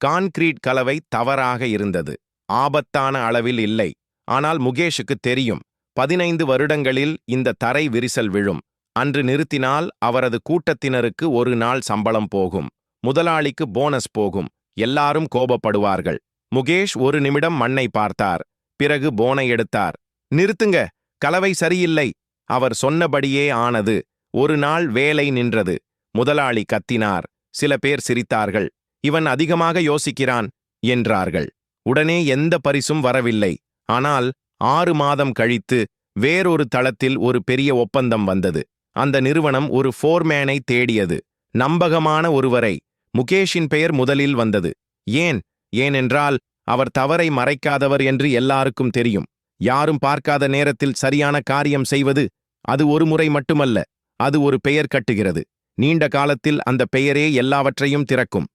Concrete கலவை தவறாக இருந்தது. ஆபத்தான அளவில் இல்லை. ஆனால் முகேஷுக்கு தெரியும், 15 வருடங்களில் இந்த தரை விரிசல் விழும். அன்று நிறுத்தினால் அவரது கூட்டத்தினருக்கு ஒரு நாள் சம்பளம் போகும். முதலாளிக்கு போனஸ் போகும். எல்லாரும் கோபப்படுவார்கள். முகேஷ் ஒரு நிமிடம் மண்ணை பார்த்தார். பிறகு போனை எடுத்தார். நிறுத்துங்க, கலவை சரியில்லை. அவர் சொன்னபடியே ஆனது. ஒரு நாள் வேலை நின்றது. முதலாளி கத்தினார். சில பேர் சிரித்தார்கள். இவன் அதிகமாக யோசிக்கிறான் என்றார்கள். உடனே எந்த பரிசும் வரவில்லை. ஆனால் 6 மாதம் கழித்து வேறொரு தளத்தில் ஒரு பெரிய ஒப்பந்தம் வந்தது. அந்த நிறுவனம் ஒரு ஃபோர்மேனை தேடியது. நம்பகமான ஒருவரை. முகேஷின் பெயர் முதலில் வந்தது. ஏனென்றால் அவர் தவறை மறைக்காதவர் என்று எல்லாருக்கும் தெரியும். யாரும் பார்க்காத நேரத்தில் சரியான காரியம் செய்வது, அது ஒரு முறை மட்டுமல்ல, அது ஒரு பெயர் கட்டுகிறது. நீண்ட காலத்தில் அந்த பெயரே எல்லாவற்றையும் திறக்கும்.